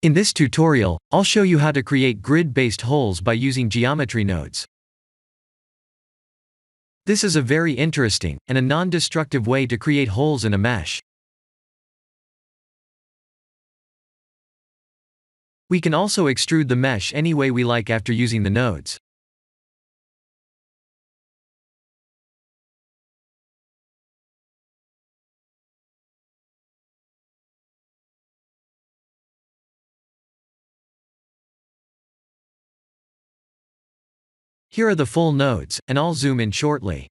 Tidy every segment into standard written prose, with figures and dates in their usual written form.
In this tutorial, I'll show you how to create grid-based holes by using geometry nodes. This is a very interesting and a non-destructive way to create holes in a mesh. We can also extrude the mesh any way we like after using the nodes. Here are the full nodes, and I'll zoom in shortly.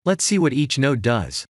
Let's see what each node does.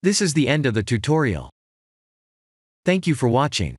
This is the end of the tutorial. Thank you for watching.